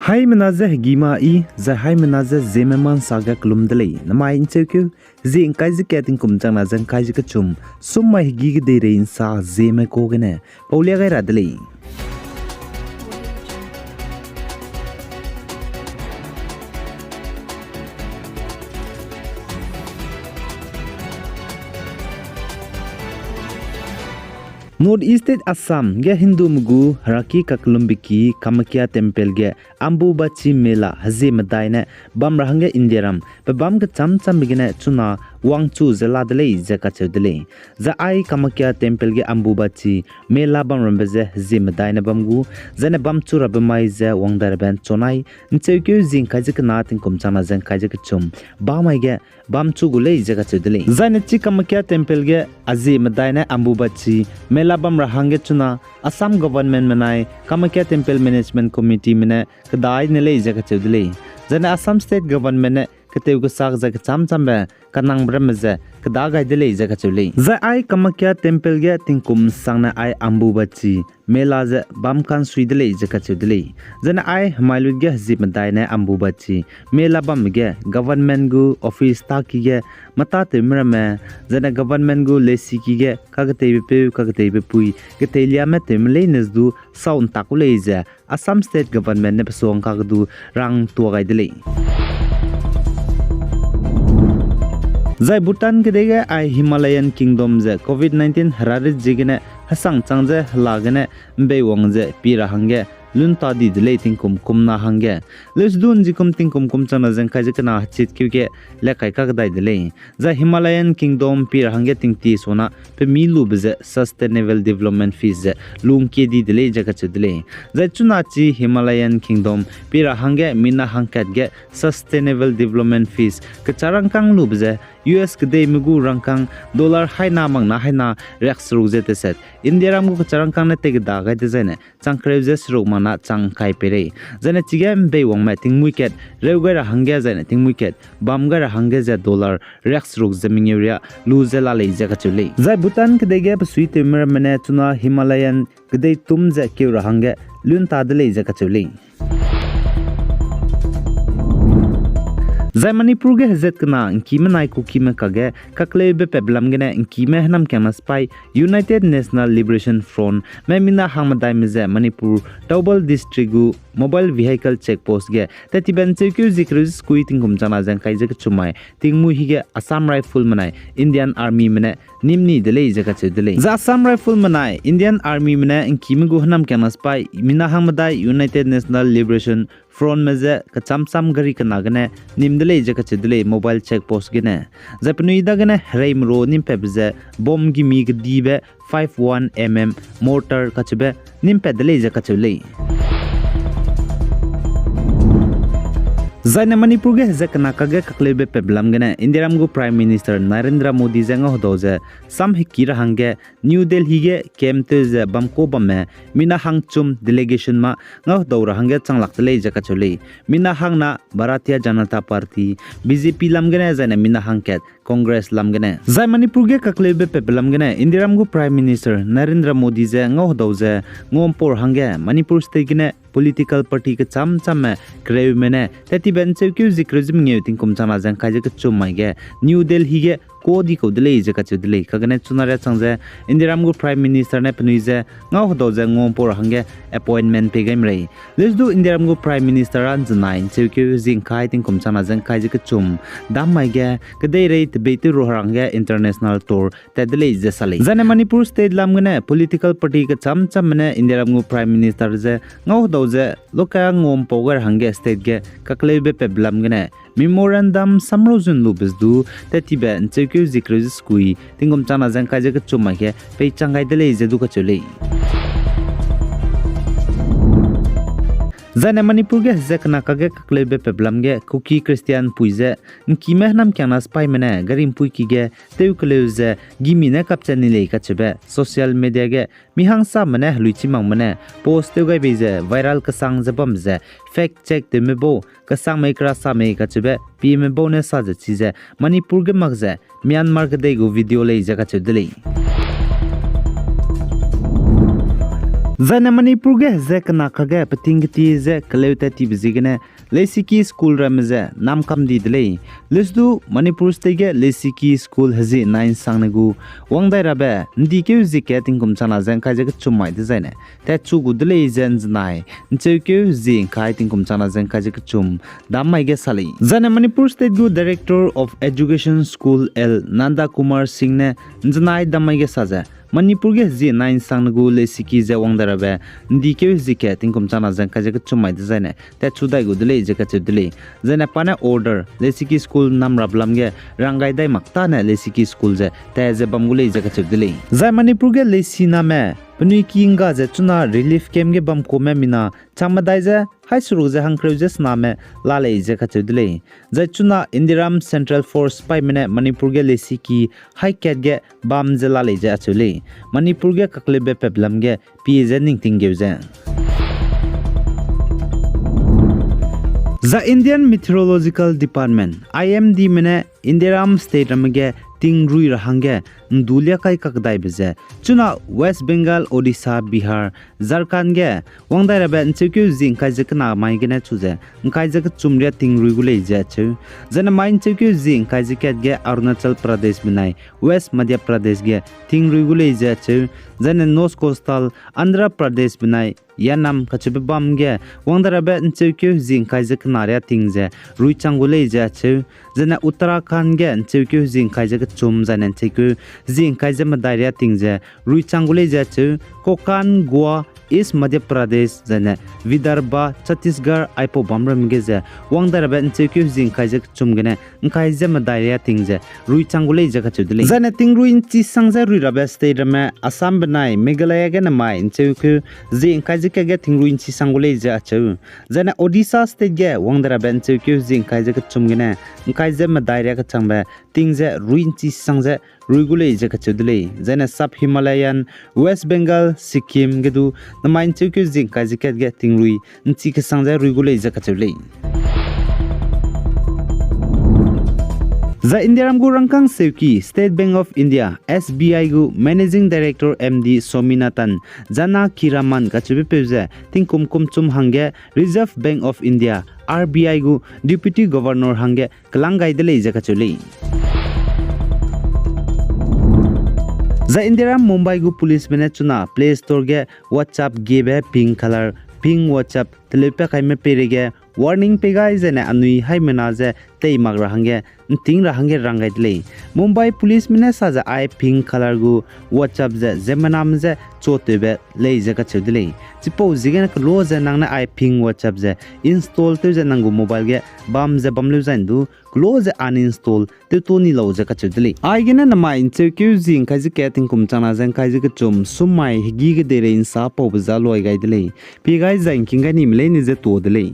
Hai menaze gima I za hai menaze Zeme man saga klumdalei nama inchekyu zing kaiji keting kumchang na jang kaiji kachum summa higi ge de rein sa Zeme ko gene paulia gai radlei North East Assam ge Hindu mugu Raki Kaklumbiki Kamakya Temple ge Ambubachi Mela Hazi Madaine Bam Rahange Indiaram Bam ge cham bigine chuna Wangchu Zela dele Zakache dele Za ai Kamakya Temple ge Ambubachi Mela Bam Rambeze Hazi Madaine Bamgu Zane Bam Chura Bamai ze Wangdar Ben Chonai Nchekyu Zing Kajik Natin Kumchana Zen Kajik Chum Bamai ge Bam Chugule Zakache dele Zane Chi Kamakya Temple ge Hazi Madaine Ambubachi Labam Rahange Chuna Assam government manai Kamakya Temple Management Committee mene kadai nele jaka chudle Zana Assam state government ne Kateu sak jaka cham be kanang bramaze kadaga dele jaka chule za ai Kamakya Temple ge tingkum sangna ai Ambubachi Mela ze bamkan suidele jaka chudle Zana ai Hmailu ge zimdai ne Ambubachi Mela bam ge government gu office ta ki ge mata temra me Zana government gu lesi ki ge kagate be pui getelia me temle nesdu saun takule je Assam state government ne pesong kagdu rang tua dele Zai Bhutan kedege ai Himalayan Kingdom ze COVID-19 hararit jigene hasang changje lagene bewong je pira hange lunta di dele tingkum kumna hange lesdun jikum tingkum kumchana jeng kai jekna chit kyuke lekai ka dai dele za Himalayan Kingdom pira hange tingti sona pe milu beze sustainable development fees lungke di dele jaka chudle za chuna chi Himalayan Kingdom pira hange mina hangkat ge sustainable development fees kacharang kang lu beze US kede mugu rangkang dollar haina mangna haina rex rujete set India ramgu kacharang kang na tege da ga de zane changkrevjes rogmana chang kai pere zane chigem be wong ma ting wicket reuga hangya zane ting wicket bamga hangya za dollar rex rog zaming area luzela le jaga chule zai Bhutan kede ge sui temer mane tuna Himalayan kede tum za ke hangya lun ta de le jaga chule Zai Manipur ge hezet kana inkime nai ku kime kage kakle be peblam gene inkime hanam kema spy United National Liberation Front memina hangmadai meze Manipur Taubal district gu mobile vehicle checkpost ge tatiban chekyu zikrus kuiting kumjana jang kai jek chumai tingmu hige Assam rifle manai Indian army mane nimni dele jaka chedele za Assam rifle manai Indian army mane inkime gu hanam kema spy mina hangmadai United National Liberation Front meze kacham gari kana gane nimdele jaka chedele mobile checkpost gene zapnuida gane reimro nimpebze bomb gi mig dibe 51 mm mortar kachbe nimpedele jaka chele Zaina Manipur ge zakna kage kaklebe peblam gene Indiram gu Prime Minister Narendra Modi zenga hodoze sam hikira hange New Delhi ge kemte ze bamko bamme mina hangchum delegation ma nga dawra hange changlakle jaka chole mina hangna Bharatiya Janata Party BJP lam gene zaina mina hangket Congress lam gene Zai Manipur ge kaklebe peblam gene Indiram gu Prime Minister Narendra Modi ze nga hodoze ngompor hange Manipur state gene political party ke cham kreu mene tati ben chekyu zikruzim ngeuting kumchana jang kaje ke chumai ge New Delhi ge kodi ko dele je ka chudle kagane chunare changje Indiram gu Prime Minister ne pnuize ngau hodo je ngompor hange appointment pe game rei lesdu Indiram gu Prime Minister an jnain chekyu jing khai ting kumchana jang kaje ke chum damai ge kdei rei tbeitu rohrange international tour tadle je sale jane Manipur state lam gane political party ke cham mane Indiram gu Prime Minister je ngau hodo je loka ngom pogar hange state ge kaklebe peblam gane memorandum samrojun lubesdu tatiba chekyu zikruz skui tingom chana jang kaje ke chuma ke pe changai dele je du ka chole Zane Manipur ge zakna kage kaklebe peblam ge kuki Christian puize nkime nam kyana spy mene garim pui ki ge teukleuze gimine kapchani le ka chebe social media ge mihangsa mane luichi mang mane post teugai beje viral ka sang jabam je fact check te mebo ka sang mai kra sa mai ka chebe pm bo ne sa je chize Manipur ge magje Myanmar ge de go video le je ka chedele Zane Manipur ge ze kana kage patingti ze kaleuta tibzigene lesiki school ramze nam kam di dle lesdu Manipur stage lesiki school hazi 9 sangnagu wangdai rabe ndi ke zike tingkum chana zen kai je chumai de zaine ta chu gu dle zen znai nche ke zin kai tingkum chana zen kai je chum damai ge sali Zane Manipur state gu director of education school L Nanda Kumar Singh ne znai damai ge saja Manipur ge zi 9 sangnagu lesiki ze wangdarabe ndike zike tingkum chana zen ka jek chumai de zaine ta chudai gu dele jeka chudle zaina pana order lesiki school nam rablam ge rangai dai makta na lesiki school ze ta ze bamgule jeka chudle zai Manipur ge lesina me Puni kinga ze chuna relief camp ge bam kome mina chamadai ze hai suru ze hangkreu je sname lale je khachudle ze chuna Indiram Central Force pai mine Manipur ge lesiki hai cat ge bam je lale je achule Manipur ge kaklebe peblam ge pi je ningting ge je The Indian Meteorological Department IMD mine Indiram state amge tingrui rahange ndulia kai kakdai beze chuna West Bengal Odisha Bihar Jharkhand ge wangdai rabe nchekyu jing kai jekna mai gene chuje kai jek chumria tingrui gule je chu jana main chekyu jing kai jekat ge Arunachal Pradesh binai West Madhya Pradesh ge tingrui gule je chu jana North Coastal Andhra Pradesh binai yanam kachebe bam ge wangdai rabe nchekyu jing kai jekna ria tingje ruichang gule je chu jana Uttarakhand ge nchekyu jing kai jek chum jana chekyu jing kai jema daria tingje ruichang gule je chu Konkan Goa East Madhya Pradesh jana Vidarbha Chhattisgarh aipo bamram geze wangdar ben chekyu jing kaijak chumgene kai jema daria tingje rui changule jaka chudle jana tingruin chi sangja rui rabe state me Assam benai Meghalaya ge na mai chekyu jing kaijak ge tingruin chi sangule ja chu jana Odisha state ge wangdar ben chekyu jing kaijak chumgene kai jema daria ka changba tingje ruin chi sangja ruigule jaka chudle jana Sub Himalayan West Bengal Sikkim gedu na main chukyu jing ka jiket ge tingrui nchi ke sangja ruigule jaka chule The Indiaram gu rangkang seuki State Bank of India SBI gu Managing Director MD Sominathan Jana Kiraman kachube peuze tingkum kum chum hange Reserve Bank of India RBI gu Deputy Governor hange klangai dele jaka chule The Indiram Mumbai gu police mene chuna Play Store ge WhatsApp gebe pink color pink WhatsApp telepe kai me perege warning pega izene anui hai menaje tei magra hange ting rahange rangai dle Mumbai police mene saja ai pink color gu WhatsApp je zemanam je chotebe lei je ka chudle chipo jigen ka lo je nangna ai pink WhatsApp je install te je nangu mobile ge bam je bamlu jandu close uninstall te to ni lo je ka chudle ai gena na ma insecure jing kai je keting kum chana jang kai je ka chum sumai gi ge dere insa po bza loi gai dle pi gai jang king ga ni mle ni je to dle